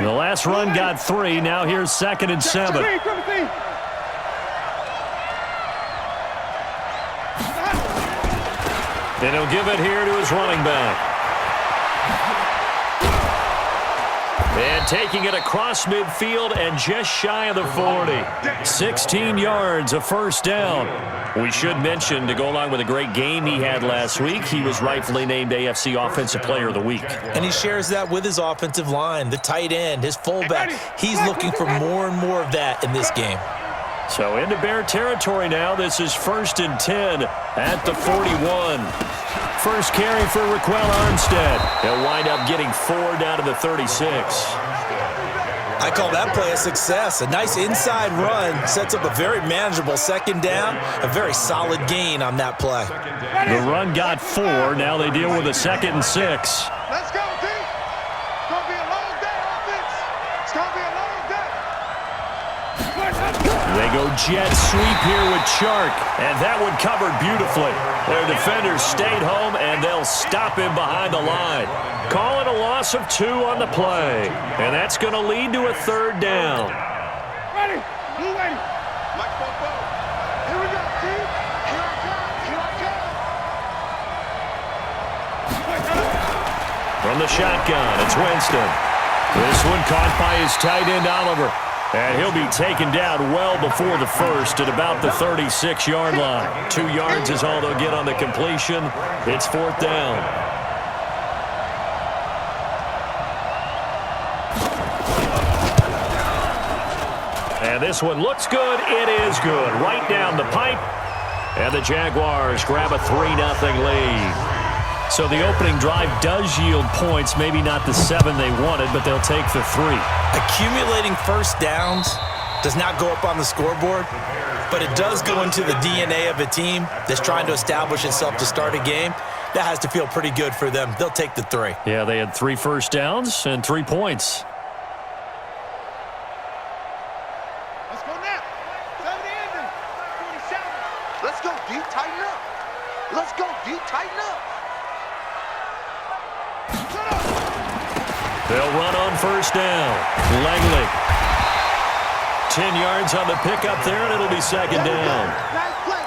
The last run got 3. Now here's 2nd and 7. And he'll give it here to his running back. And taking it across midfield and just shy of the 40. 16 yards, a first down. We should mention, to go along with a great game he had last week, he was rightfully named AFC Offensive Player of the Week. And he shares that with his offensive line, the tight end, his fullback. He's looking for more and more of that in this game. So into Bear territory now. This is 1st and 10 at the 41. First carry for Raquel Armstead. He'll wind up getting 4 down to the 36. I call that play a success. A nice inside run sets up a very manageable 2nd down. A very solid gain on that play. The run got 4. Now they deal with a 2nd and 6. Let's go, D. It's going to be a long day, offense. It's going to be a long day. They go jet sweep here with Chark, and that one covered beautifully. Their defenders stayed home, and they'll stop him behind the line. Call it a loss of 2 on the play, and that's going to lead to a 3rd down. Ready? Blue ready. Mike Popo. Here we go, team. Here I come. Here I come. From the shotgun, it's Winston. This one caught by his tight end, Oliver. And he'll be taken down well before the first at about the 36-yard line. 2 yards is all they'll get on the completion. It's 4th down. And this one looks good. It is good. Right down the pipe. And the Jaguars grab a 3-0 lead. So the opening drive does yield points, maybe not the 7 they wanted, but they'll take the 3. Accumulating first downs does not go up on the scoreboard, but it does go into the DNA of a team that's trying to establish itself to start a game. That has to feel pretty good for them. They'll take the 3. Yeah, they had 3 first downs and 3 points. Let's go now. 7 ending. 47. Let's go, D. Tighten up. Let's go, D. Tighten up. They'll run on first down. Langley. 10 yards on the pickup there, and it'll be 2nd down.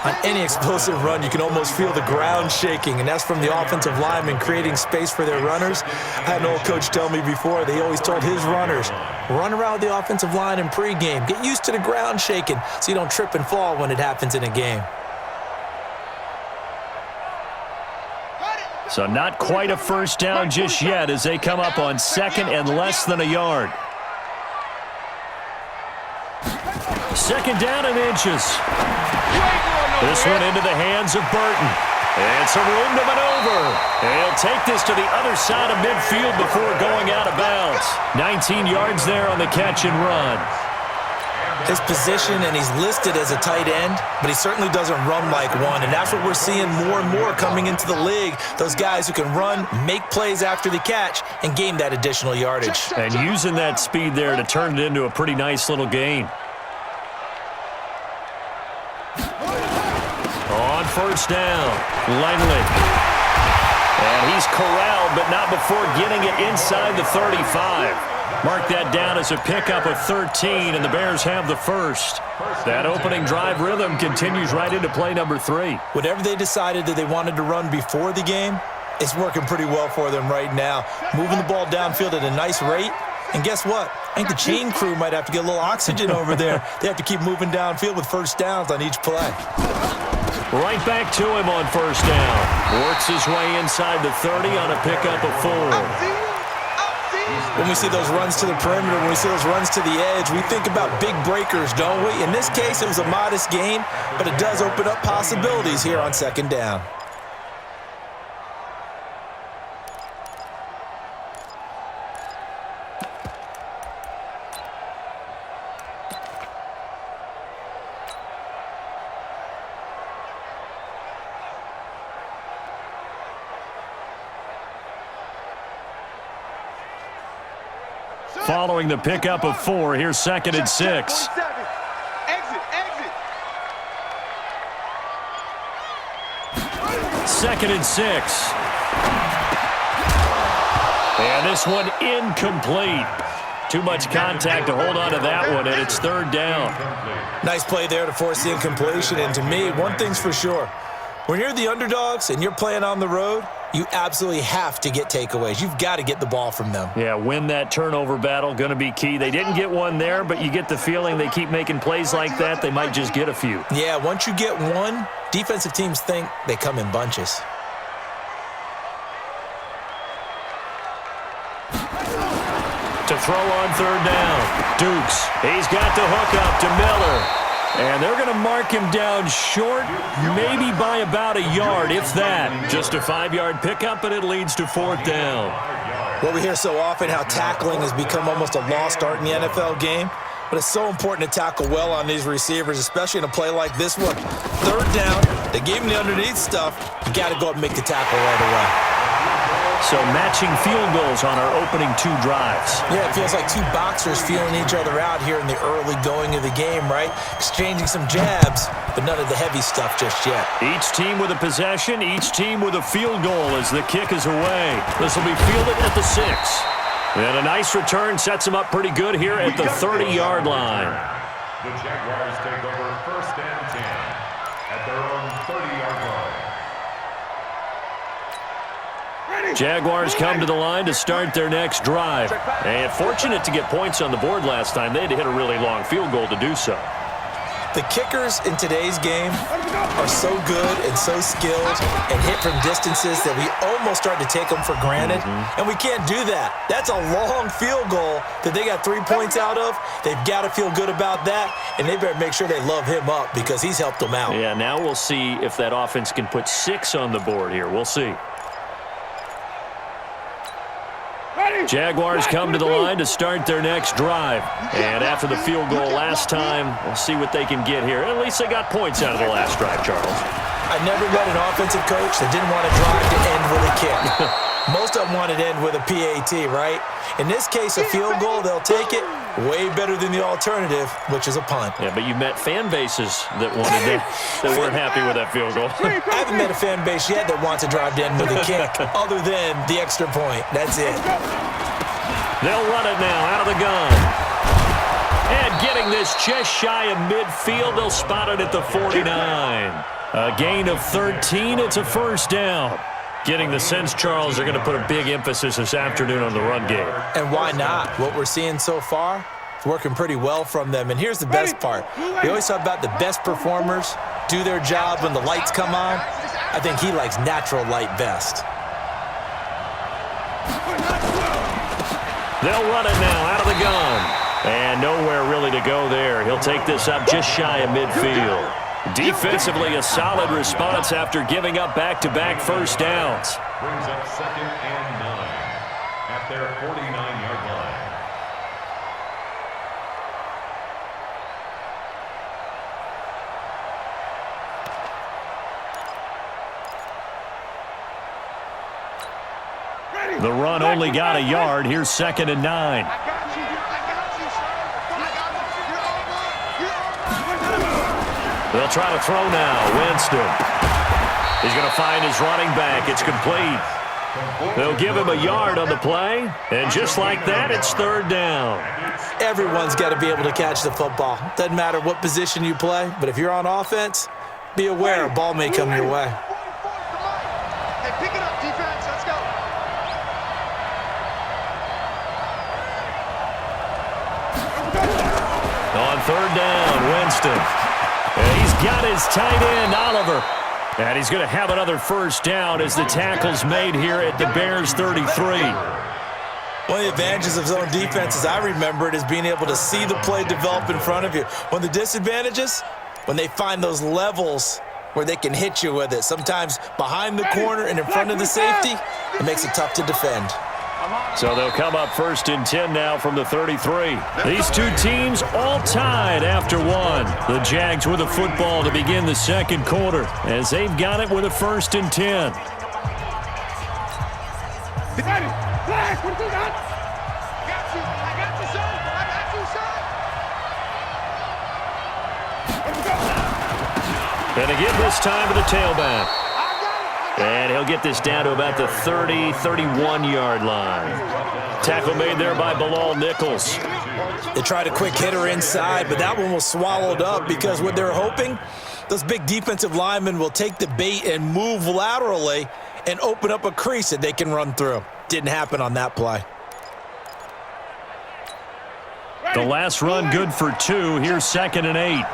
On any explosive run, you can almost feel the ground shaking, and that's from the offensive linemen creating space for their runners. I had an old coach tell me before, they always told his runners, run around the offensive line in pregame. Get used to the ground shaking so you don't trip and fall when it happens in a game. So not quite a first down just yet as they come up on 2nd and less than a yard. 2nd down and inches. This one into the hands of Burton. And some room to maneuver. He'll take this to the other side of midfield before going out of bounds. 19 yards there on the catch and run. His position, and he's listed as a tight end, but he certainly doesn't run like one, and that's what we're seeing more and more coming into the league. Those guys who can run, make plays after the catch, and gain that additional yardage. And using that speed there to turn it into a pretty nice little gain. On first down, Langley. And he's corralled, but not before getting it inside the 35. Mark that down as a pickup of 13, and the Bears have the first. That opening drive rhythm continues right into play number 3. Whatever they decided that they wanted to run before the game, it's working pretty well for them right now. Moving the ball downfield at a nice rate. And guess what? I think the chain crew might have to get a little oxygen over there. They have to keep moving downfield with first downs on each play. Right back to him on first down. Works his way inside the 30 on a pickup of 4. When we see those runs to the perimeter, when we see those runs to the edge, we think about big breakers, don't we? In this case, it was a modest gain, but it does open up possibilities here on 2nd down. Following the pickup of 4, here's 2nd and 6. Exit. 2nd and 6. And this one incomplete. Too much contact to hold on to that one, and it's third down. Nice play there to force the incompletion. And to me, one thing's for sure. When you're the underdogs and you're playing on the road, you absolutely have to get takeaways. You've got to get the ball from them. Yeah, win that turnover battle, going to be key. They didn't get one there, but you get the feeling they keep making plays like that, they might just get a few. Yeah, once you get one, defensive teams think they come in bunches. To throw on third down, Dukes. He's got the hook up to Miller. And they're going to mark him down short, maybe by about a yard, if that. Just a 5-yard pickup, and it leads to fourth down. Well, we hear so often how tackling has become almost a lost art in the NFL game. But it's so important to tackle well on these receivers, especially in a play like this one. Third down, they gave him the underneath stuff. You got to go up and make the tackle right away. So matching field goals on our opening 2 drives. Yeah, it feels like 2 boxers feeling each other out here in the early going of the game, right? Exchanging some jabs, but none of the heavy stuff just yet. Each team with a possession, each team with a field goal as the kick is away. This will be fielded at the 6. And a nice return sets them up pretty good here at the 30-yard line. The Jaguars take over first and 10 at their own 30-yard line. Jaguars come to the line to start their next drive. And fortunate to get points on the board last time. They had to hit a really long field goal to do so. The kickers in today's game are so good and so skilled and hit from distances that we almost start to take them for granted. And we can't do that. That's a long field goal that they got 3 points out of. They've got to feel good about that, and they better make sure they love him up because he's helped them out. Yeah, now we'll see if that offense can put 6 on the board here. We'll see. Jaguars come to the line to start their next drive. And after the field goal last time, we'll see what they can get here. At least they got points out of the last drive, Charles. I never met an offensive coach that didn't want to drive to end with a kick. Most of them want to end with a PAT, right? In this case, a field goal, they'll take it. Way better than the alternative, which is a punt. Yeah, but you met fan bases that wanted that weren't happy with that field goal. I haven't met a fan base yet that wants to drive to end with a kick, other than the extra point. That's it. They'll run it now out of the gun. And getting this just shy of midfield, they'll spot it at the 49. A gain of 13, it's a first down. Getting the sense, Charles, they're going to put a big emphasis this afternoon on the run game. And why not? What we're seeing so far, it's working pretty well from them. And here's the best part. We always talk about the best performers do their job when the lights come on. I think he likes natural light best. They'll run it now out of the gun. And nowhere really to go there. He'll take this up just shy of midfield. Defensively, a solid response after giving up back-to-back first downs. Brings up second and 9 at their 49-yard line. The run only got a yard. Here's second and 9. They'll try to throw now. Winston. He's going to find his running back. It's complete. They'll give him a yard on the play. And just like that, it's third down. Everyone's got to be able to catch the football. Doesn't matter what position you play, but if you're on offense, be aware a ball may come your way. Hey, pick it up, defense. Let's go. On third down, Winston. And he's got his tight end, Oliver. And he's going to have another first down as the tackle's made here at the Bears 33. One of the advantages of zone defense, as I remember it, is being able to see the play develop in front of you. One of the disadvantages, when they find those levels where they can hit you with it, sometimes behind the corner and in front of the safety, it makes it tough to defend. So they'll come up first and 10 now from the 33. These two teams all tied after one. The Jags with the football to begin the second quarter as they've got it with a first and 10. And again this time to the tailback. And he'll get this down to about the 30, 31-yard line. Tackle made there by Bilal Nichols. They tried a quick hitter inside, but that one was swallowed up because what they're hoping, those big defensive linemen will take the bait and move laterally and open up a crease that they can run through. Didn't happen on that play. The last run good for 2. Here's 2nd and 8.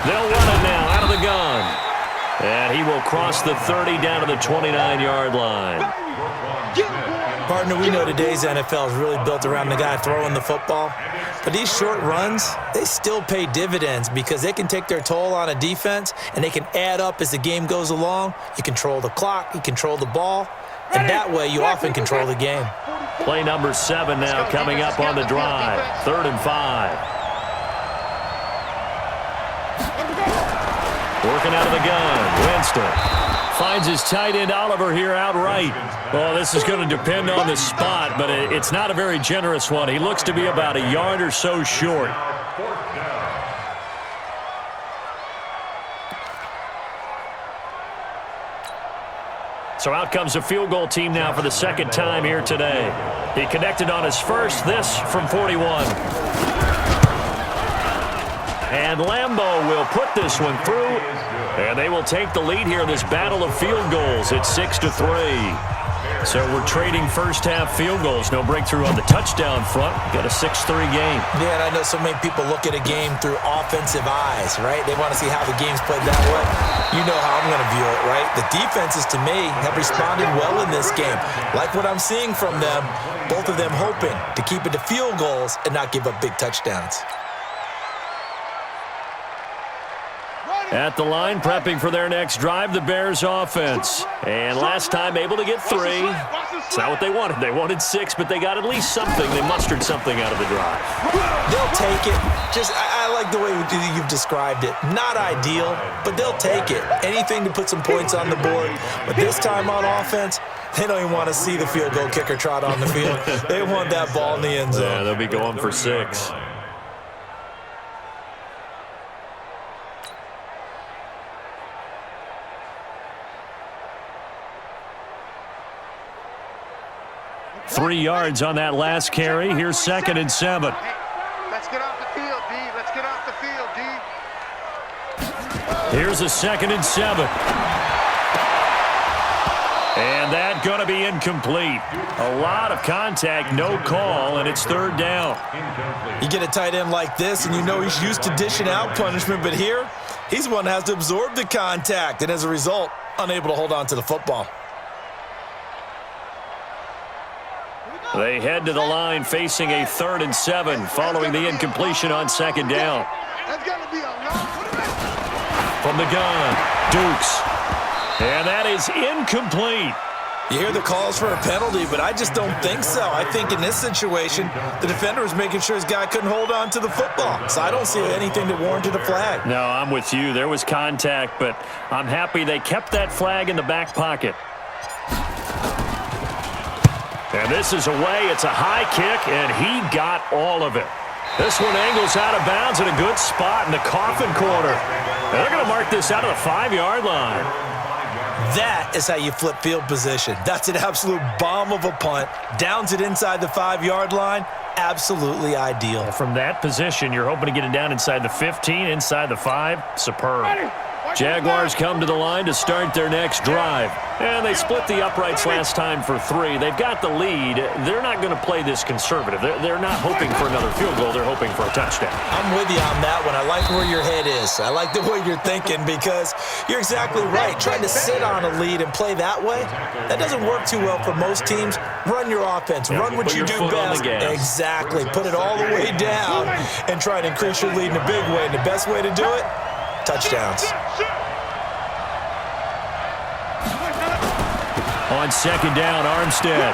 They'll run it now out of the gun. And he will cross the 30 down to the 29-yard line. Partner, we know today's NFL is really built around the guy throwing the football. But these short runs, they still pay dividends because they can take their toll on a defense and they can add up as the game goes along. You control the clock, you control the ball, and that way you often control the game. Play number 7 now coming up on the drive. 3rd and 5. Working out of the gun. Winston finds his tight end Oliver here outright. Well, this is going to depend on the spot, but it's not a very generous one. He looks to be about a yard or so short. So out comes a field goal team now for the 2nd time here today. He connected on his first, this from 41. And Lambeau will put this one through, and they will take the lead here in this battle of field goals at 6-3. So we're trading first-half field goals. No breakthrough on the touchdown front. Got a 6-3 game. Yeah, and I know so many people look at a game through offensive eyes, right? They want to see how the game's played that way. You know how I'm going to view it, right? The defenses, to me, have responded well in this game. Like what I'm seeing from them, both of them hoping to keep it to field goals and not give up big touchdowns. At the line, prepping for their next drive, the Bears offense. And last time able to get 3. It's not what they wanted. They wanted 6, but they got at least something. They mustered something out of the drive. They'll take it. I like the way you've described it. Not ideal, but they'll take it. Anything to put some points on the board. But this time on offense, they don't even want to see the field goal kicker trot on the field. They want that ball in the end zone. Yeah, they'll be going for 6. Three yards on that last carry. Here's 2nd and 7. Let's get off the field, D. Let's get off the field, D. Here's a 2nd and 7. And that going to be incomplete. A lot of contact, no call, and it's 3rd down. You get a tight end like this, and you know he's used to dishing out punishment, but here, he's the one that has to absorb the contact, and as a result, unable to hold on to the football. They head to the line facing a 3rd and 7 following the incompletion on 2nd down. From the gun, Dukes. And that is incomplete. You hear the calls for a penalty, but I just don't think so. I think in this situation, the defender was making sure his guy couldn't hold on to the football. So I don't see anything that warranted a flag. No, I'm with you. There was contact, but I'm happy they kept that flag in the back pocket. And this is away. It's a high kick, and he got all of it. This one angles out of bounds in a good spot in the coffin corner. And they're going to mark this out of the 5-yard line. That is how you flip field position. That's an absolute bomb of a punt. Downs it inside the 5-yard line. Absolutely ideal. From that position, you're hoping to get it down inside the 15, inside the 5. Superb. Jaguars come to the line to start their next drive. And they split the uprights last time for 3. They've got the lead. They're not going to play this conservative. They're not hoping for another field goal. They're hoping for a touchdown. I'm with you on that one. I like where your head is. I like the way you're thinking because you're exactly right. Trying to sit on a lead and play that way, that doesn't work too well for most teams. Run your offense. Run what you do best. Exactly. Put it all the way down and try to increase your lead in a big way. And the best way to do it, touchdowns. On 2nd down, Armstead.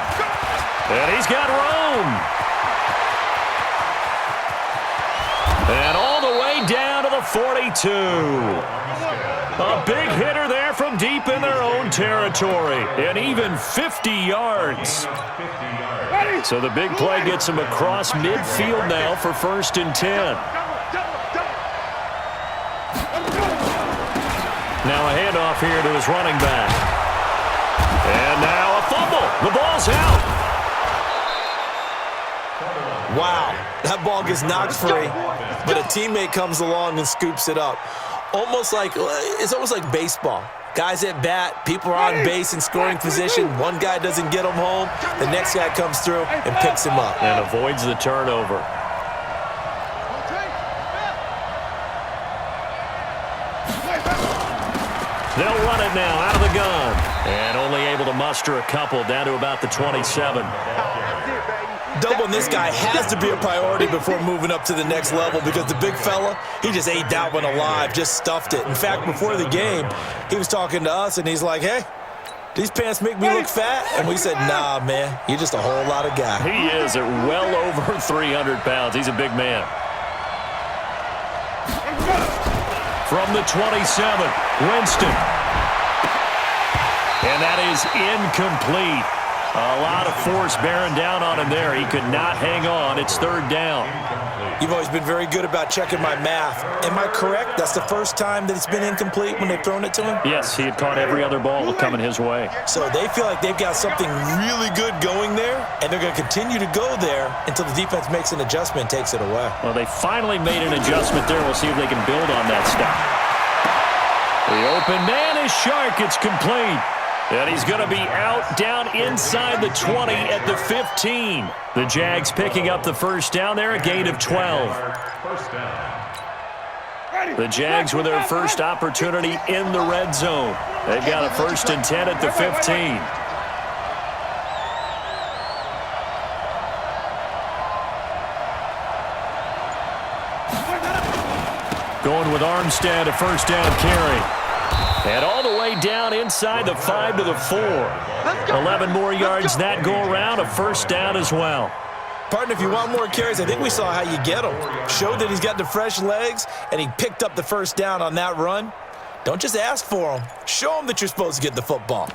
And he's got room. And all the way down to the 42. A big hitter there from deep in their own territory. And even 50 yards. So the big play gets him across midfield now for 1st and 10. Now a handoff here to his running back. And now a fumble. The ball's out. Wow, that ball gets knocked free, but a teammate comes along and scoops it up. It's almost like baseball. Guys at bat, people are on base in scoring position. One guy doesn't get him home. The next guy comes through and picks him up. And avoids the turnover. They'll run it now out of the gun. And only able to muster a couple down to about the 27. Doubling this guy has to be a priority before moving up to the next level because the big fella, he just ate that one alive, just stuffed it. In fact, before the game, he was talking to us, and he's like, hey, these pants make me look fat? And we said, nah, man, you're just a whole lot of guy. He is at well over 300 pounds. He's a big man. From the 27, Winston. And that is incomplete. A lot of force bearing down on him there. He could not hang on. It's third down. You've always been very good about checking my math. Am I correct? That's the first time that it's been incomplete when they've thrown it to him? Yes, he had caught every other ball coming his way. So they feel like they've got something really good going there, and they're going to continue to go there until the defense makes an adjustment and takes it away. Well, they finally made an adjustment there. We'll see if they can build on that stuff. The open man is Shark. It's complete. And he's going to be out down inside the 20 at the 15. The Jags picking up the first down there, a gain of 12. The Jags with their first opportunity in the red zone. They've got a 1st and 10 at the 15. Going with Armstead, a first down carry. And all the way down inside the 5 to the 4. 11 more yards that go around, a first down as well. Partner, if you want more carries, I think we saw how you get them. Showed that he's got the fresh legs, and he picked up the first down on that run. Don't just ask for them. Show them that you're supposed to get the football.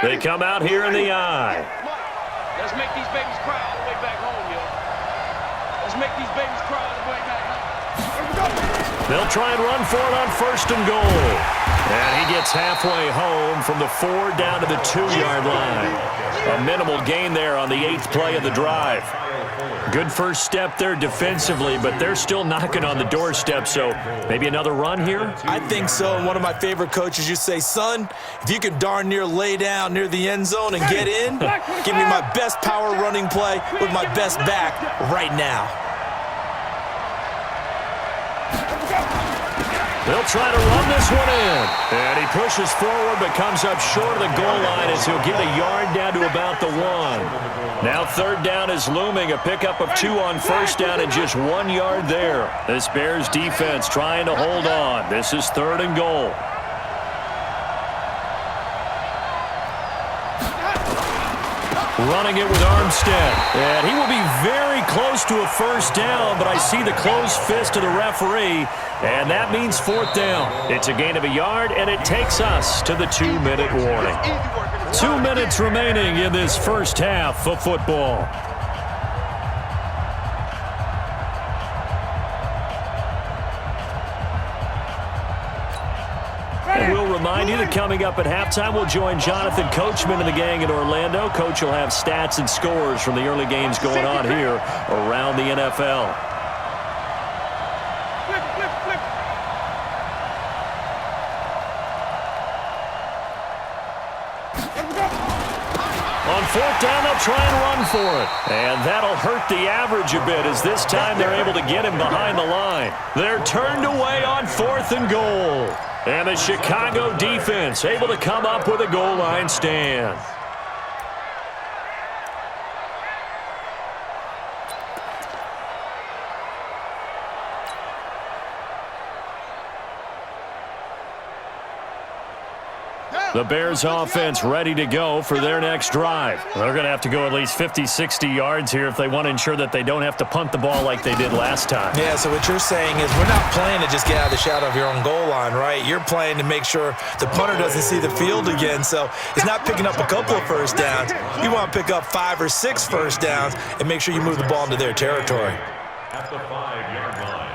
They come out here in the eye. Let's make these babies cry all the way back home, yo. Let's make these babies cry all the way back home. They'll try and run for it on 1st and goal. And he gets halfway home from the 4 down to the 2-yard line. A minimal gain there on the 8th play of the drive. Good first step there defensively, but they're still knocking on the doorstep, so maybe another run here? I think so. And one of my favorite coaches used to say, son, if you can darn near lay down near the end zone and get in, give me my best power running play with my best back right now. They'll try to run this one in. And he pushes forward but comes up short of the goal line as he'll get a yard down to about the 1. Now 3rd down is looming. A pickup of 2 on 1st down and just 1 yard there. This Bears defense trying to hold on. This is 3rd and goal. Running it with Armstead. And he will be very close to a first down, but I see the closed fist of the referee, and that means 4th down. It's a gain of a yard, and it takes us to the 2-minute warning. 2 minutes remaining in this first half of football. And we'll remind you that coming up at halftime, we'll join Jonathan Coachman and the gang in Orlando. Coach will have stats and scores from the early games going on here around the NFL. On 4th down, they'll try and run for it. And that'll hurt the average a bit as this time they're able to get him behind the line. They're turned away on 4th and goal. And the Chicago defense able to come up with a goal line stand. The Bears offense ready to go for their next drive. They're going to have to go at least 50, 60 yards here if they want to ensure that they don't have to punt the ball like they did last time. Yeah, so what you're saying is we're not playing to just get out of the shadow of your own goal line, right? You're playing to make sure the punter doesn't see the field again. So it's not picking up a couple of first downs. You want to pick up 5 or 6 first downs and make sure you move the ball into their territory. At the 5-yard line.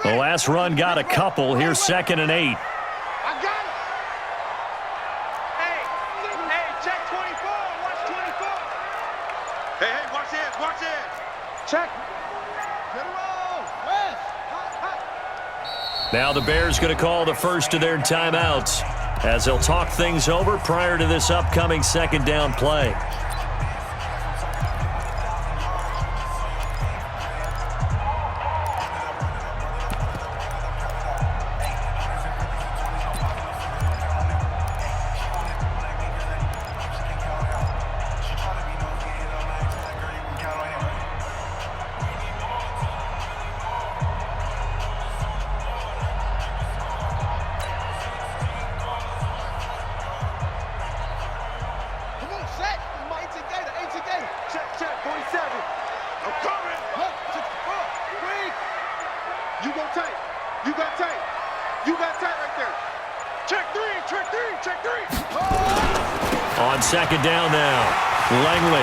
The last run got a couple. Here's 2nd and 8. I got it. Hey, check 24. Watch 24. Hey, watch this. Watch this. Check. Get it roll. West. Hot. Now the Bears going to call the first of their timeouts as they'll talk things over prior to this upcoming 2nd down play. On 2nd down now, Langley.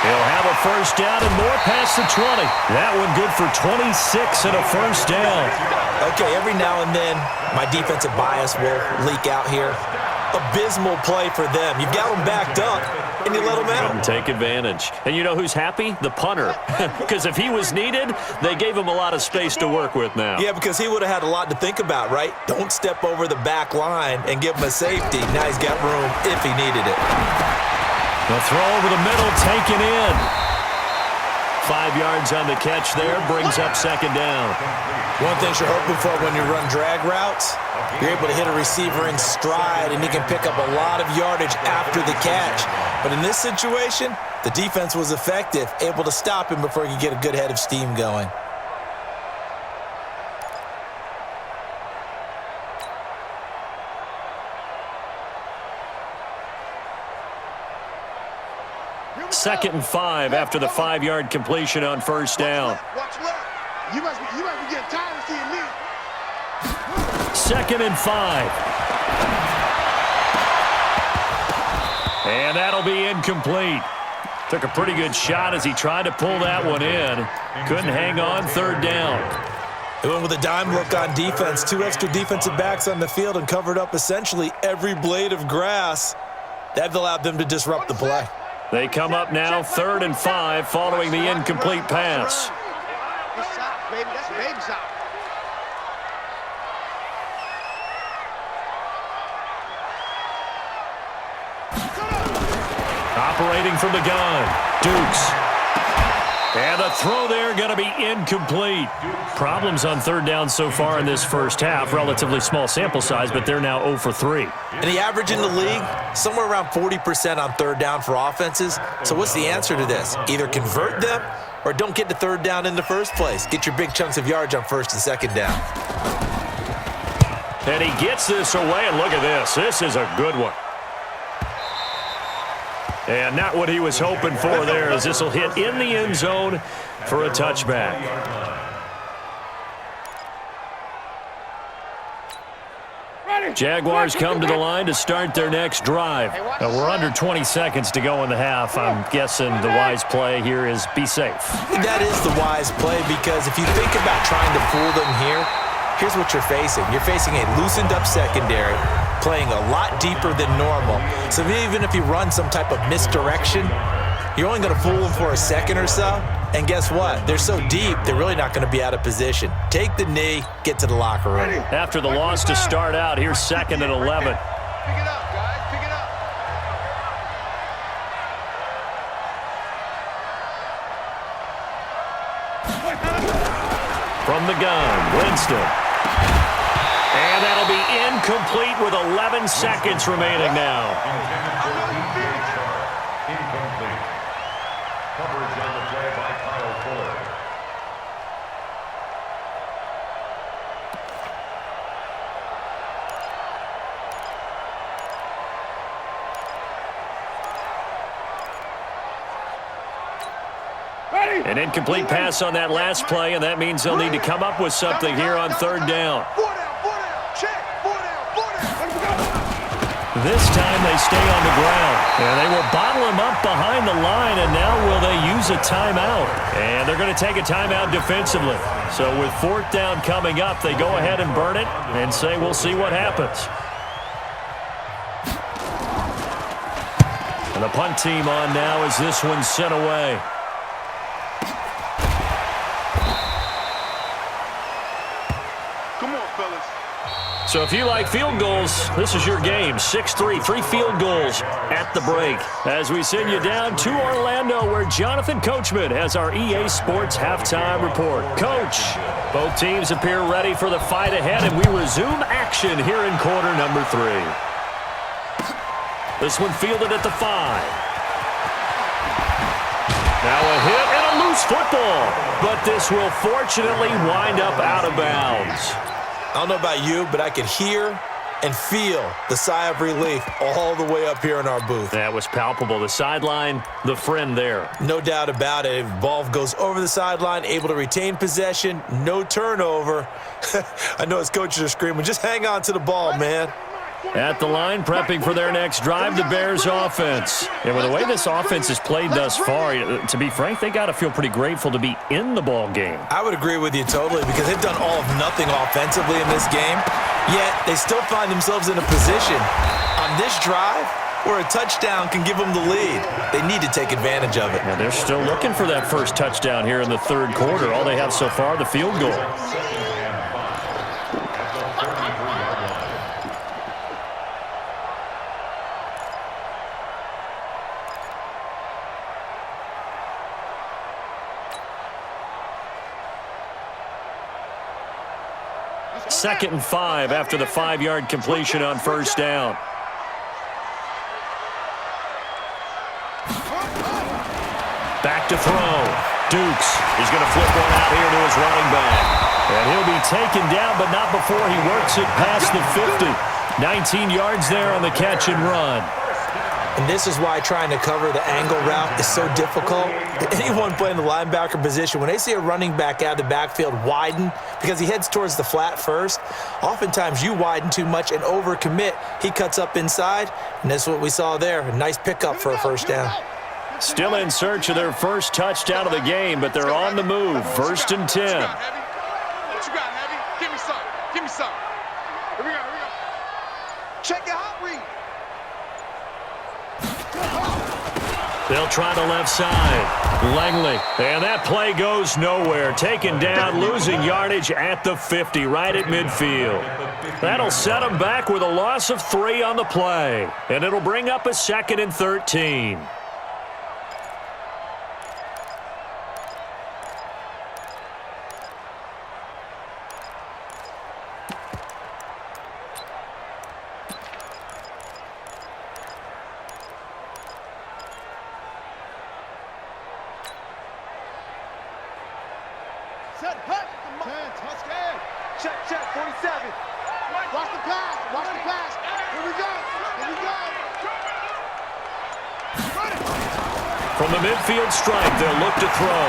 He'll have a first down and more past the 20. That one good for 26 and a first down. Okay, every now and then, my defensive bias will leak out here. Abysmal play for them. You've got them backed up, and you let them out. And take advantage. And you know who's happy? The punter. Because if he was needed, they gave him a lot of space to work with now. Yeah, because he would have had a lot to think about, right? Don't step over the back line and give him a safety. Now he's got room if he needed it. The throw over the middle, taken in. 5 yards on the catch there, brings up 2nd down. One thing you're hoping for when you run drag routes, you're able to hit a receiver in stride, and he can pick up a lot of yardage after the catch. But in this situation, the defense was effective, able to stop him before he could get a good head of steam going. Second and 5 after the 5-yard completion on first down. Watch left. You must be getting tired of seeing me. 2nd and 5. And that'll be incomplete. Took a pretty good shot as he tried to pull that one in. Couldn't hang on, 3rd down. They went with a dime look on defense. 2 extra defensive backs on the field and covered up essentially every blade of grass. That allowed them to disrupt the play. They come up now, 3rd and 5, following the incomplete pass. It's out, baby. That's baby's out. Operating from the gun, Dukes. And the throw there going to be incomplete. Problems on 3rd down so far in this first half. Relatively small sample size, but they're now 0 for 3. And the average in the league, somewhere around 40% on 3rd down for offenses. So what's the answer to this? Either convert them or don't get to 3rd down in the first place. Get your big chunks of yards on 1st and 2nd down. And he gets this away, and look at this. This is a good one. And not what he was hoping for there, as this will hit in the end zone for a touchback. Jaguars come to the line to start their next drive. We're under 20 seconds to go in the half. I'm guessing the wise play here is be safe. That is the wise play, because if you think about trying to fool them here, here's what you're facing. You're facing a loosened up secondary, playing a lot deeper than normal. So even if you run some type of misdirection, you're only going to fool them for a second or so. And guess what? They're so deep, they're really not going to be out of position. Take the knee, get to the locker room. After the loss to start out, here's 2nd and 11. Pick it up, guys. Pick it up. From the gun, Winston. And that'll be incomplete with 11 seconds remaining now. Incomplete. Coverage on the play by Kyle Fuller. An incomplete pass on that last play, and that means they'll need to come up with something here on third down. This time they stay on the ground, and they will bottle him up behind the line, and now will they use a timeout? And they're going to take a timeout defensively. So with fourth down coming up, they go ahead and burn it and say we'll see what happens. And the punt team on now as this one's sent away. So if you like field goals, this is your game. 6-3, 3 field goals at the break. As we send you down to Orlando, where Jonathan Coachman has our EA Sports halftime report. Coach, both teams appear ready for the fight ahead, and we resume action here in quarter number 3. This one fielded at the 5. Now a hit and a loose football, but this will fortunately wind up out of bounds. I don't know about you, but I could hear and feel the sigh of relief all the way up here in our booth. That was palpable. The sideline, the friend there. No doubt about it. If the ball goes over the sideline, able to retain possession, no turnover. I know his coaches are screaming, just hang on to the ball, man. At the line, prepping for their next drive, the Bears offense. And with the way this offense has played thus far, to be frank, they got to feel pretty grateful to be in the ball game. I would agree with you totally, because they've done all of nothing offensively in this game, yet they still find themselves in a position on this drive where a touchdown can give them the lead. They need to take advantage of it. And they're still looking for that first touchdown here in the third quarter. All they have so far, the field goal. Second and 5 after the 5-yard completion on first down. Back to throw. Dukes is going to flip one out here to his running back. And he'll be taken down, but not before he works it past the 50. 19 yards there on the catch and run. And this is why trying to cover the angle route is so difficult. Anyone playing the linebacker position, when they see a running back out of the backfield widen, because he heads towards the flat first, oftentimes you widen too much and overcommit. He cuts up inside, and that's what we saw there. A nice pickup for a first down. Still in search of their first touchdown of the game, but they're on the move. First and 10. What you got, Heavy? Give me some. Give me some. Here we go. Here we go. Check your hot read. They'll try the left side. Langley. And that play goes nowhere. Taken down, losing yardage at the 50, right at midfield. That'll set them back with a loss of 3 on the play. And it'll bring up a 2nd and 13. Check, 47. Watch the pass. Here we go. From the midfield stripe, they'll look to throw.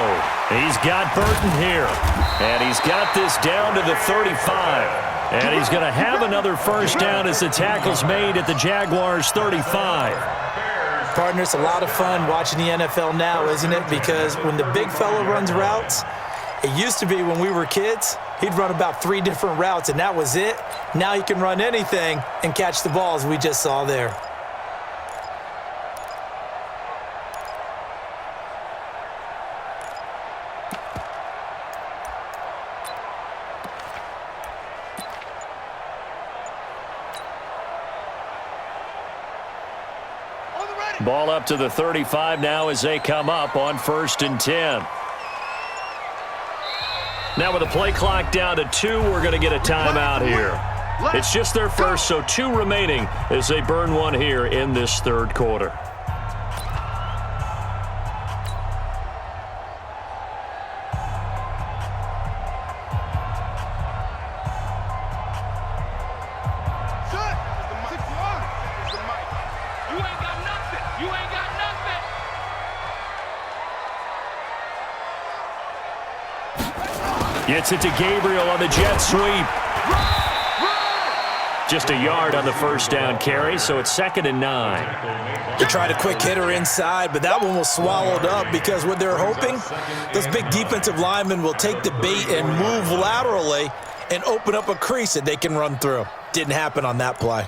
He's got Burton here. And he's got this down to the 35. And he's going to have another first down as the tackle's made at the Jaguars' 35. Partner, it's a lot of fun watching the NFL now, isn't it? Because when the big fella runs routes, it used to be when we were kids, he'd run about 3 different routes, and that was it. Now he can run anything and catch the balls we just saw there. Ball up to the 35 now as they come up on first and 10. Now with the play clock down to 2, we're going to get a timeout here. It's just their first, so 2 remaining as they burn one here in this third quarter. Gets it to Gabriel on the jet sweep. Just a yard on the first down carry, so it's 2nd and 9. They tried a quick hitter inside, but that one was swallowed up because what they're hoping, those big defensive linemen will take the bait and move laterally and open up a crease that they can run through. Didn't happen on that play.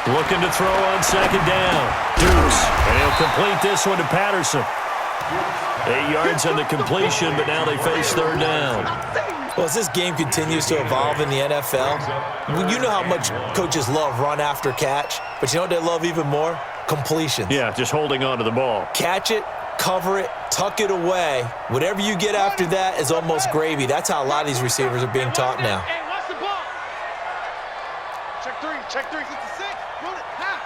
Looking to throw on 2nd down. Dukes. And he'll complete this one to Patterson. 8 yards on the completion, but now they face 3rd down. Well, as this game continues to evolve in the NFL, you know how much coaches love run after catch, but you know what they love even more? Completions. Yeah, just holding on to the ball. Catch it, cover it, tuck it away. Whatever you get after that is almost gravy. That's how a lot of these receivers are being taught now. Hey, watch the ball. Check 3, 66. Run it, half.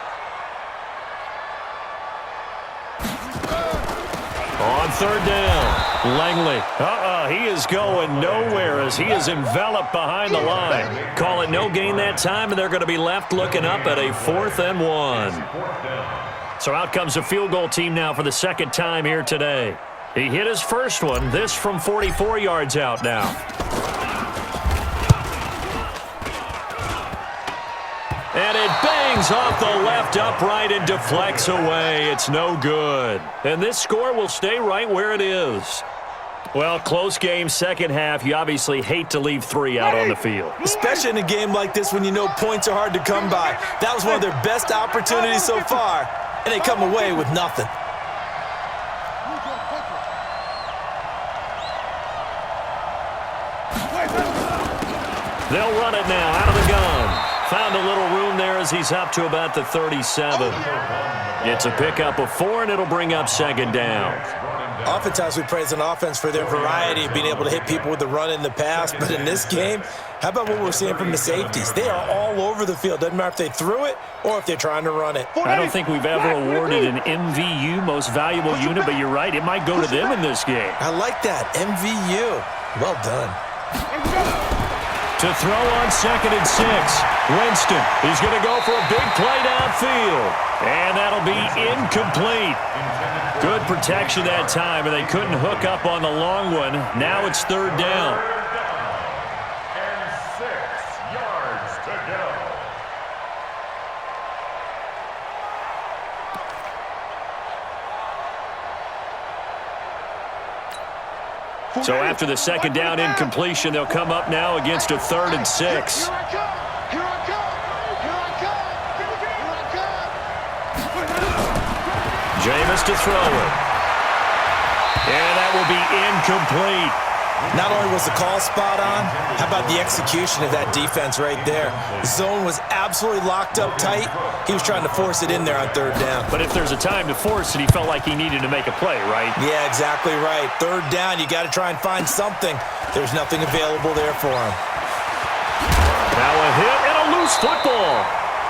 On 3rd down, Langley. He is going nowhere as he is enveloped behind the line. Call it no gain that time, and they're going to be left looking up at a 4th and 1. So out comes the field goal team now for the 2nd time here today. He hit his first one, this from 44 yards out now. And it bangs off the left upright and deflects away. It's no good. And this score will stay right where it is. Well, close game, second half. You obviously hate to leave 3 out on the field. Especially in a game like this when you know points are hard to come by. That was one of their best opportunities so far, and they come away with nothing. They'll run it now out of the gun. Found a little room there as he's up to about the 37. It's a pickup of 4, and it'll bring up 2nd down. Oftentimes we praise an offense for their variety of being able to hit people with the run in the pass, but in this game, how about what we're seeing from the safeties? They are all over the field. Doesn't matter if they threw it or if they're trying to run it. I don't think we've ever awarded an MVU, most valuable unit, but you're right, it might go to them in this game. I like that, MVU. Well done. To throw on 2nd and 6. Winston, he's going to go for a big play downfield. And that'll be incomplete. Good protection that time, and they couldn't hook up on the long one. Now it's 3rd down. And 6 yards to go. So after the 2nd down incompletion, they'll come up now against a 3rd and 6. Jameis to throw it. And that will be incomplete. Not only was the call spot on, how about the execution of that defense right there? Zone was absolutely locked up tight. He was trying to force it in there on 3rd down. But if there's a time to force it, he felt like he needed to make a play, right? Yeah, exactly right. 3rd down, you got to try and find something. There's nothing available there for him. Now a hit and a loose football.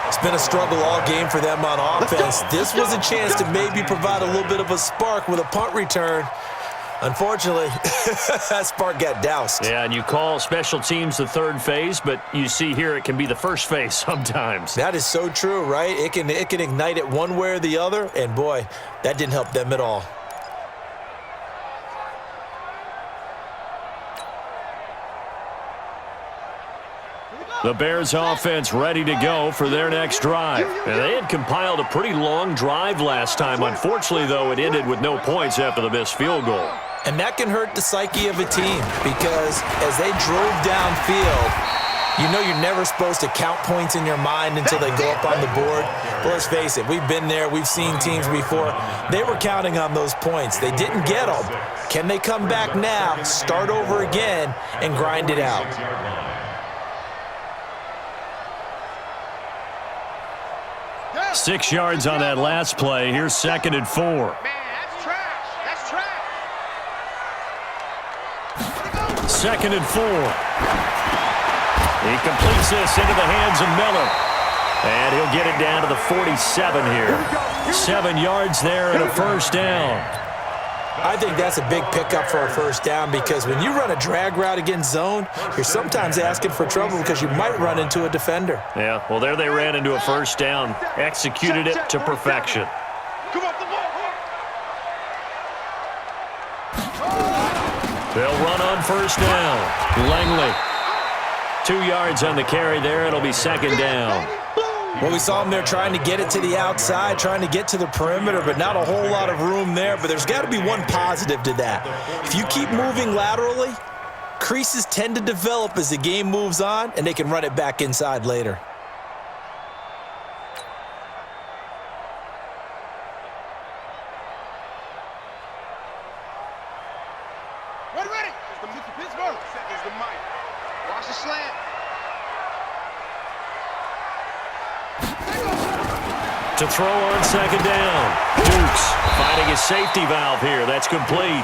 It's been a struggle all game for them on offense. This was a chance to maybe provide a little bit of a spark with a punt return. Unfortunately, that spark got doused. Yeah, and you call special teams the 3rd phase, but you see here it can be the 1st phase sometimes. That is so true, right? It can ignite it one way or the other, and boy, that didn't help them at all. The Bears offense ready to go for their next drive. And they had compiled a pretty long drive last time. Unfortunately, though, it ended with no points after the missed field goal. And that can hurt the psyche of a team because as they drove downfield, You know you're never supposed to count points in your mind until they go up on the board. But let's face it, we've been there. We've seen teams before. They were counting on those points. They didn't get them. Can they come back now, start over again, and grind it out? 6 yards on that last play. Here's 2nd and 4. Man, that's trash. That's trash. 2nd and 4. He completes this into the hands of Miller. And he'll get it down to the 47 here. 7 yards there and a first down. I think that's a big pickup for a first down because when you run a drag route against zone, you're sometimes asking for trouble because you might run into a defender. Yeah, well, there they ran into a first down. Executed it to perfection. Come on, the ball. They'll run on first down. Langley. 2 yards on the carry there. It'll be 2nd down. Well, we saw him there trying to get it to the outside, trying to get to the perimeter, but not a whole lot of room there. But there's got to be one positive to that. If you keep moving laterally, creases tend to develop as the game moves on, and they can run it back inside later. Ready. It's the Pittsburgh. It's the mic. Watch the slant. To throw on 2nd down. Dukes finding his safety valve here. That's complete.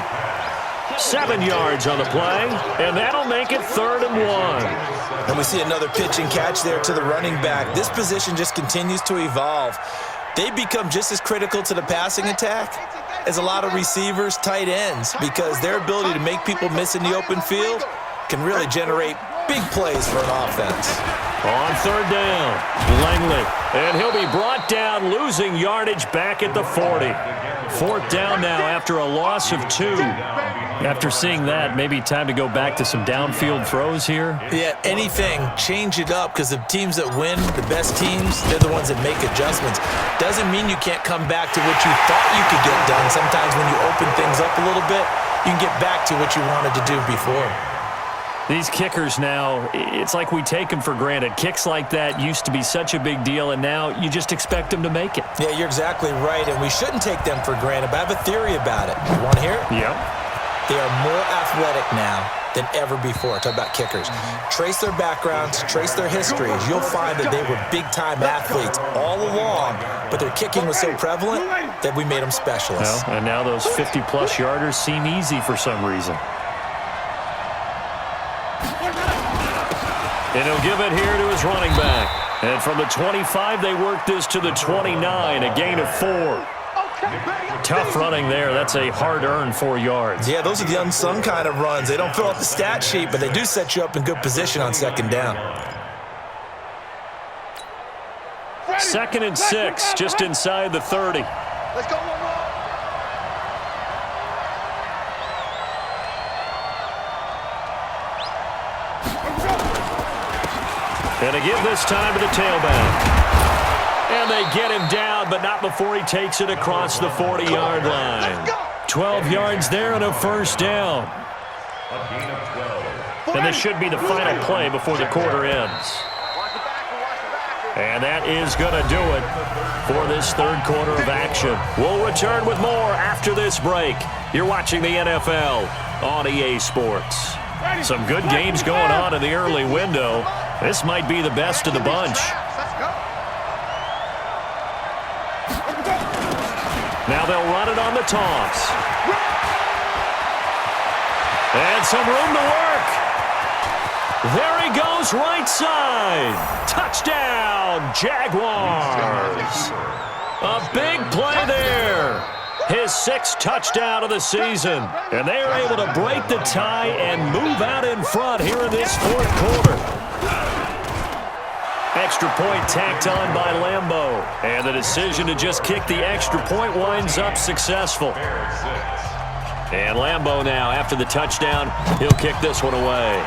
7 yards on the play, and that'll make it 3rd and 1. And we see another pitch and catch there to the running back. This position just continues to evolve. They become just as critical to the passing attack as a lot of receivers, tight ends, because their ability to make people miss in the open field can really generate big plays for an offense. On 3rd down, Langley. And he'll be brought down, losing yardage back at the 40. 4th down now after a loss of 2. After seeing that, maybe time to go back to some downfield throws here. Yeah, anything, change it up, because the teams that win, the best teams, they're the ones that make adjustments. Doesn't mean you can't come back to what you thought you could get done. Sometimes when you open things up a little bit, you can get back to what you wanted to do before. These kickers now, it's like we take them for granted. Kicks like that used to be such a big deal, and now you just expect them to make it. Yeah, you're exactly right, and we shouldn't take them for granted, but I have a theory about it. You want to hear it? Yep. They are more athletic now than ever before. Talk about kickers. Trace their backgrounds, trace their histories. You'll find that they were big-time athletes all along, but their kicking was so prevalent that we made them specialists. Well, and now those 50-plus yarders seem easy for some reason. And he'll give it here to his running back. And from the 25, they work this to the 29, a gain of 4. Tough running there. That's a hard-earned 4 yards. Yeah, those are the unsung kind of runs. They don't fill out the stat sheet, but they do set you up in good position on 2nd down. 2nd and 6, just inside the 30. Let's go one more. And a give this time to the tailback. And they get him down, but not before he takes it across the 40-yard line. 12 yards there and a first down. And this should be the final play before the quarter ends. And that is going to do it for this 3rd quarter of action. We'll return with more after this break. You're watching the NFL on EA Sports. Some good games going on in the early window. This might be the best of the bunch. Now they'll run it on the toss. And some room to work. There he goes, right side. Touchdown, Jaguars. A big play there. His 6th touchdown of the season. And they are able to break the tie and move out in front here in this 4th quarter. Extra point tacked on by Lambeau. And the decision to just kick the extra point winds up successful. And Lambeau now, after the touchdown, he'll kick this one away.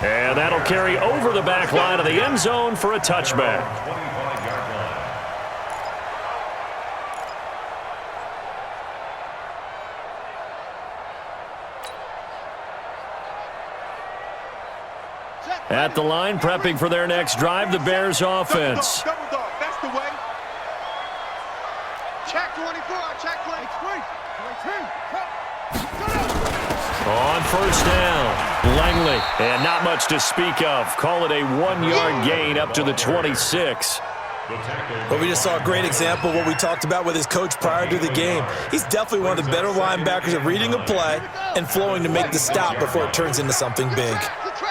And that'll carry over the back line of the end zone for a touchback. At the line, prepping for their next drive, the Bears offense. Double dog, that's the way. Check 24, check 23. On first down, Langley, and not much to speak of. Call it a 1-yard gain up to the 26. But we just saw a great example of what we talked about with his coach prior to the game. He's definitely one of the better linebackers at reading a play and flowing to make the stop before it turns into something big.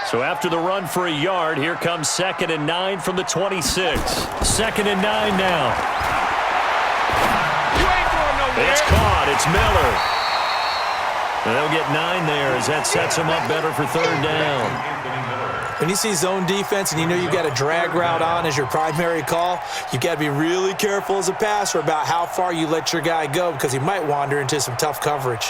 So after the run for a yard, here comes 2nd and 9 from the 26. 2nd and 9 now. You ain't going nowhere. It's caught. It's Miller. And they'll get 9 there as that sets them up better for 3rd down. When you see zone defense and you know you've got a drag route on as your primary call, you've got to be really careful as a passer about how far you let your guy go because he might wander into some tough coverage.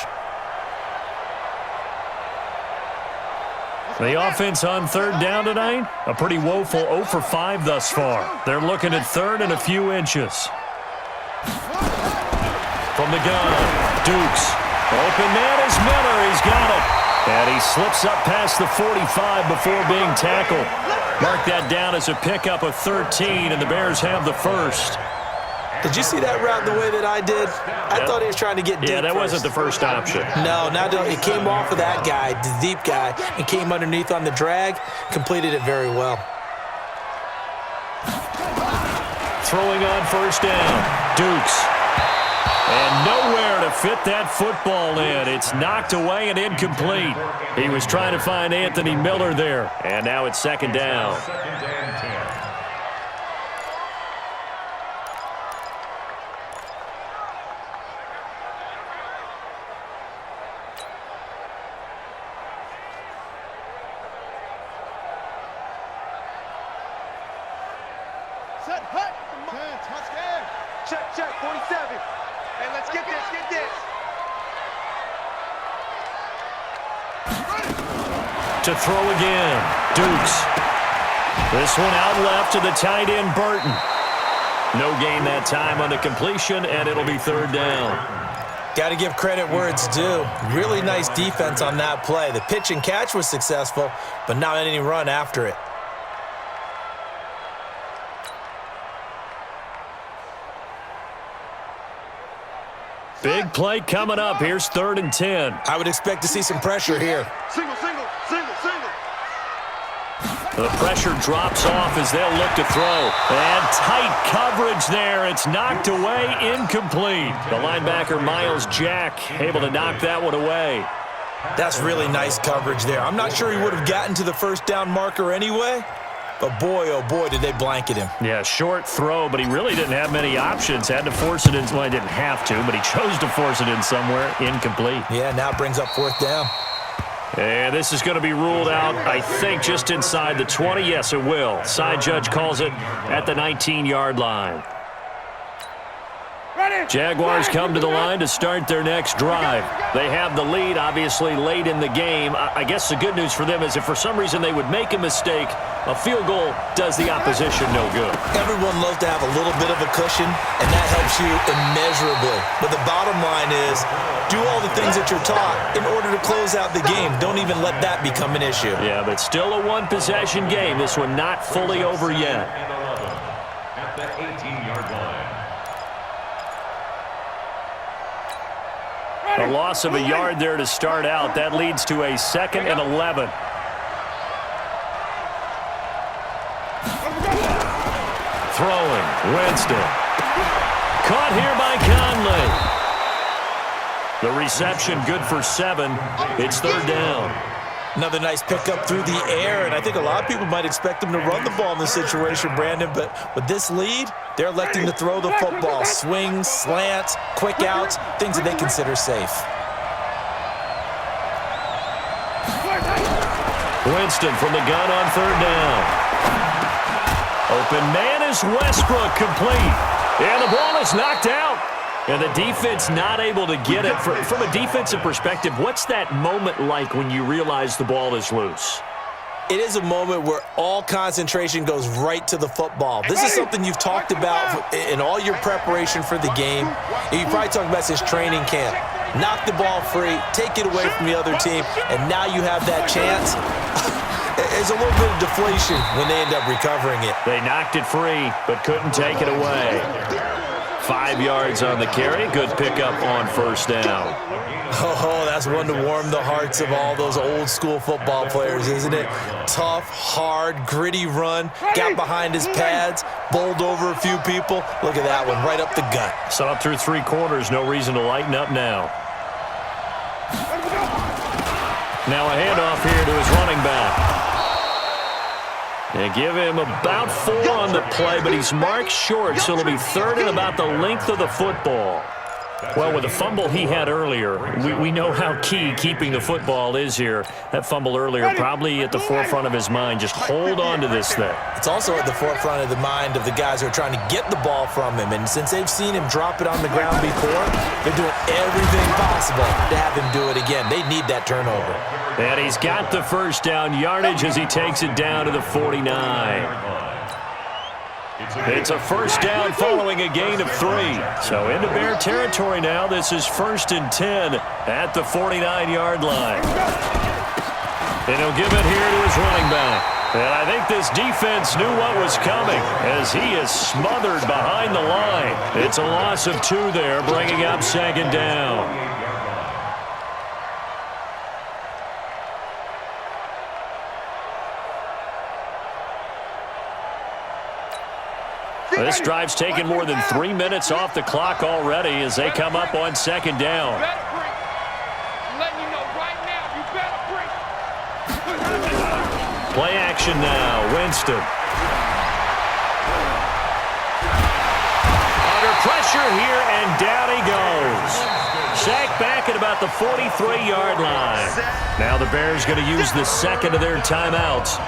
The offense on 3rd down tonight, a pretty woeful 0 for 5 thus far. They're looking at 3rd and a few inches. From the gun, Dukes. Open man is Miller. He's got it. And he slips up past the 45 before being tackled. Mark that down as a pickup of 13, and the Bears have the first. Did you see that route the way that I did? I thought he was trying to get deep. Yeah, that first. wasn't the first option. No, it came off of that guy, the deep guy, and came underneath on the drag, completed it very well. Throwing on first down, Dukes. And nowhere to fit that football in. It's knocked away and incomplete. He was trying to find Anthony Miller there. And now it's 2nd down. Set, hut. Touchdown. Check, 47. Hey, let's get this, get this. To throw again, Dukes. This one out left to the tight end, Burton. No gain that time on the completion, and it'll be 3rd down. Got to give credit where it's due. Really nice defense on that play. The pitch and catch was successful, but not any run after it. Big play coming up. Here's 3rd and 10. I would expect to see some pressure here. Single. The pressure drops off as they'll look to throw. And tight coverage there. It's knocked away, incomplete. The linebacker, Miles Jack, able to knock that one away. That's really nice coverage there. I'm not sure he would have gotten to the 1st down marker anyway, but boy, oh boy, did they blanket him. Yeah, short throw, but he really didn't have many options. Had to force it in. Well, he didn't have to, but he chose to force it in somewhere. Incomplete. Yeah, now it brings up 4th down. And this is going to be ruled out, I think, just inside the 20. Yes, it will. Side judge calls it at the 19-yard line. Jaguars come to the line to start their next drive. They have the lead, obviously, late in the game. I guess the good news for them is if for some reason they would make a mistake, a field goal does the opposition no good. Everyone loves to have a little bit of a cushion, and that helps you immeasurably. But the bottom line is, do all the things that you're taught in order to close out the game. Don't even let that become an issue. Yeah, but still a one-possession game. This one not fully over yet. At the 18-yard line. A loss of a yard there to start out. That leads to a 2nd and 11. Throwing, Winston. Caught here by Conley. The reception good for 7. It's 3rd down. Another nice pickup through the air, and I think a lot of people might expect him to run the ball in this situation, Brandon, but with this lead, they're electing to throw the football. Swings, slants, quick outs, things that they consider safe. Winston from the gun on 3rd down. Open man is Westbrook, complete. And the ball is knocked out. And the defense not able to get it. From a defensive perspective, what's that moment like when you realize the ball is loose? It is a moment where all concentration goes right to the football. This is something you've talked about in all your preparation for the game. You probably talked about since training camp. Knock the ball free, take it away from the other team, and now you have that chance. There's a little bit of deflation when they end up recovering it. They knocked it free, but couldn't take it away. 5 yards on the carry. Good pickup on first down. Oh, that's one to warm the hearts of all those old-school football players, isn't it? Tough, hard, gritty run. Got behind his pads, bowled over a few people. Look at that one, right up the gut. Saw it through 3 quarters. No reason to lighten up now. Now a handoff here to his running back. They give him about 4 on the play, but he's marked short, so it'll be 3rd and about the length of the football. Well, with the fumble he had earlier, we know how key keeping the football is here. That fumble earlier probably at the forefront of his mind. Just hold on to this thing. It's also at the forefront of the mind of the guys who are trying to get the ball from him. And since they've seen him drop it on the ground before, they're doing everything possible to have him do it again. They need that turnover. And he's got the first down yardage as he takes it down to the 49. It's a first down following a gain of 3. So into Bear territory now. This is 1st and 10 at the 49-yard line. And he'll give it here to his running back. And I think this defense knew what was coming as he is smothered behind the line. It's a loss of 2 there, bringing up 2nd down. This drive's taken more than 3 minutes off the clock already as they come up on 2nd down. Play action now. Winston. Under pressure here, and down he goes. Sacked back at about the 43-yard line. Now the Bears going to use the 2nd of their timeouts.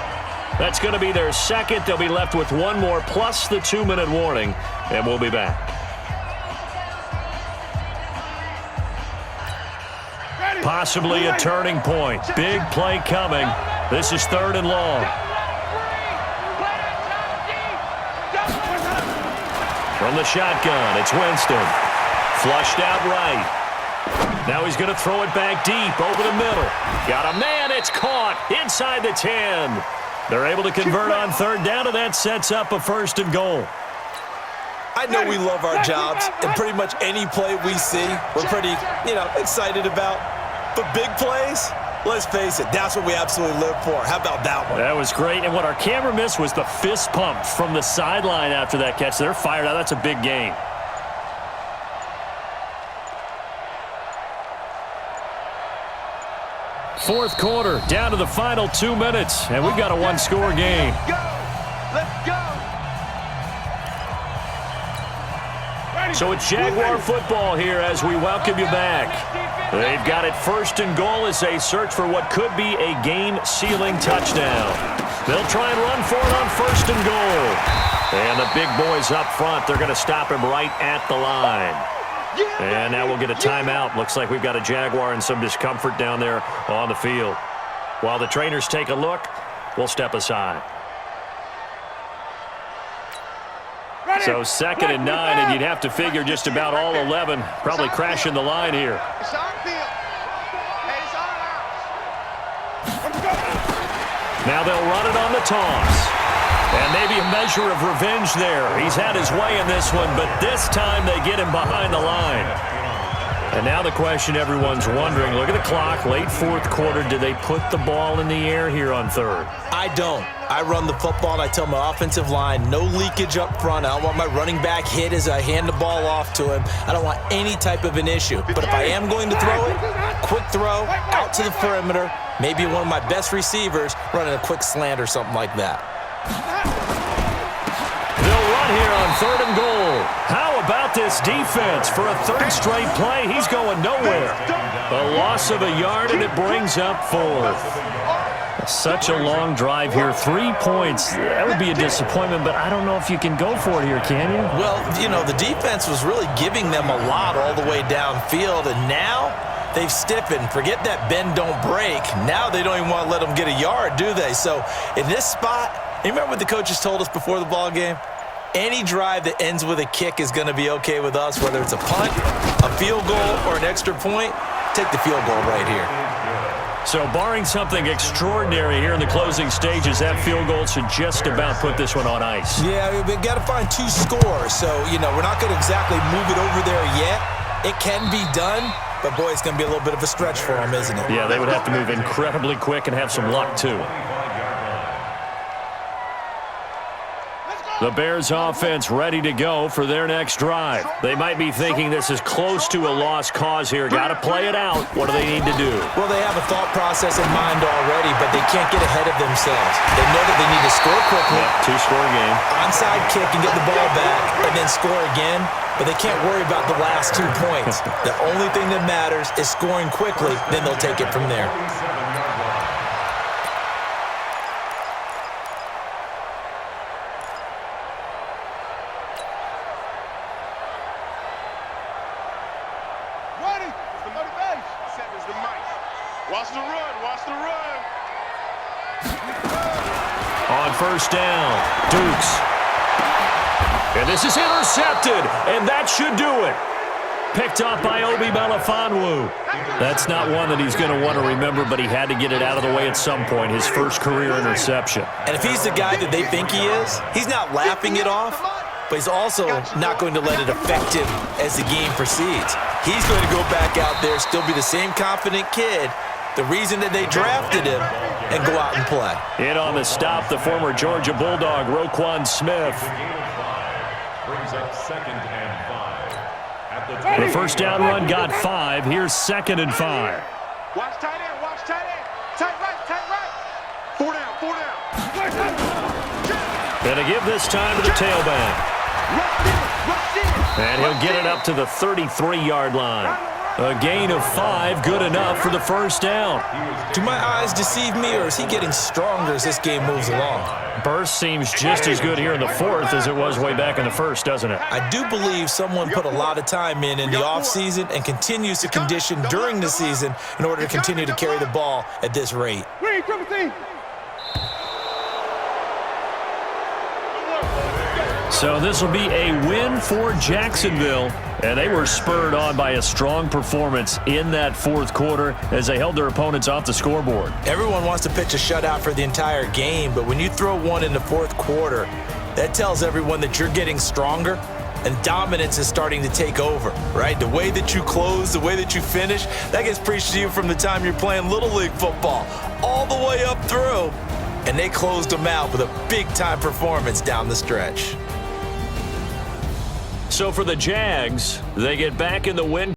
That's going to be their 2nd. They'll be left with 1 more plus the 2-minute warning, and we'll be back. Possibly a turning point. Big play coming. This is 3rd and long. From the shotgun, it's Winston. Flushed out right. Now he's going to throw it back deep over the middle. Got a man. It's caught inside the 10. They're able to convert on 3rd down, and that sets up a 1st and goal. I know we love our jobs, and pretty much any play we see, we're pretty, excited about. But big plays, let's face it, that's what we absolutely live for. How about that one? That was great, and what our camera missed was the fist pump from the sideline after that catch. They're fired out. That's a big gain. Fourth quarter, down to the final 2 minutes, and we've got a 1-score game. Let's go. So it's Jaguar football here as we welcome you back. They've got it 1st and goal as they search for what could be a game-sealing touchdown. They'll try and run for it on 1st and goal. And the big boys up front, they're going to stop him right at the line. And now we'll get a timeout. Looks like we've got a Jaguar and some discomfort down there on the field. While the trainers take a look, we'll step aside. So 2nd and 9, and you'd have to figure just about all 11 probably crashing the line here. It's on field. Hey, it's on out. Now they'll run it on the toss. And maybe a measure of revenge there. He's had his way in this one, but this time they get him behind the line. And now the question everyone's wondering, look at the clock, late 4th quarter. Do they put the ball in the air here on 3rd? I don't. I run the football, and I tell my offensive line, no leakage up front. I don't want my running back hit as I hand the ball off to him. I don't want any type of an issue. But if I am going to throw it, quick throw, out to the perimeter, maybe one of my best receivers running a quick slant or something like that. They'll run here on 3rd and goal. How about this defense? For a 3rd straight play, he's going nowhere. A loss of a yard, and it brings up 4th. Such a long drive here. 3 points. That would be a disappointment, but I don't know if you can go for it here, can you? Well, the defense was really giving them a lot all the way downfield, and now they've stiffened. Forget that bend, don't break. Now they don't even want to let them get a yard, do they? So in this spot, you remember what the coaches told us before the ball game? Any drive that ends with a kick is going to be okay with us, whether it's a punt, a field goal, or an extra point. Take the field goal right here. So barring something extraordinary here in the closing stages, that field goal should just about put this one on ice. Yeah, we've got to find 2 scores. So, we're not going to exactly move it over there yet. It can be done, but, boy, it's going to be a little bit of a stretch for them, isn't it? Yeah, they would have to move incredibly quick and have some luck, too. The Bears offense ready to go for their next drive. They might be thinking this is close to a lost cause here. Got to play it out. What do they need to do? Well, they have a thought process in mind already, but they can't get ahead of themselves. They know that they need to score quickly. Yep, 2-score game. Onside kick and get the ball back, and then score again. But they can't worry about the last 2 points. The only thing that matters is scoring quickly, then they'll take it from there. Watch the run, watch the run. On first down, Dukes. And this is intercepted, and that should do it. Picked off by Obi Melifonwu. That's not one that he's going to want to remember, but he had to get it out of the way at some point, his first career interception. And if he's the guy that they think he is, he's not laughing it off, but he's also not going to let it affect him as the game proceeds. He's going to go back out there, still be the same confident kid, the reason that they drafted him, and go out and play. In on the stop, the former Georgia Bulldog, Roquan Smith. Brings up 2nd and 5. The first down run got 5. Here's 2nd and 5. Watch tight end, watch tight end. Tight right, tight right. 4 down, 4 down. And to give this time to the tailback. And he'll get it up to the 33-yard line. A gain of 5, good enough for the first down. Do my eyes deceive me, or is he getting stronger as this game moves along? Burst seems just as good here in the 4th as it was way back in the 1st, doesn't it? I do believe someone put a lot of time in the offseason and continues to condition during the season in order to continue to carry the ball at this rate. So this will be a win for Jacksonville, and they were spurred on by a strong performance in that 4th quarter as they held their opponents off the scoreboard. Everyone wants to pitch a shutout for the entire game, but when you throw one in the 4th quarter, that tells everyone that you're getting stronger and dominance is starting to take over, right? The way that you close, the way that you finish, that gets preached to you from the time you're playing Little League football all the way up through, and they closed them out with a big-time performance down the stretch. So for the Jags, they get back in the win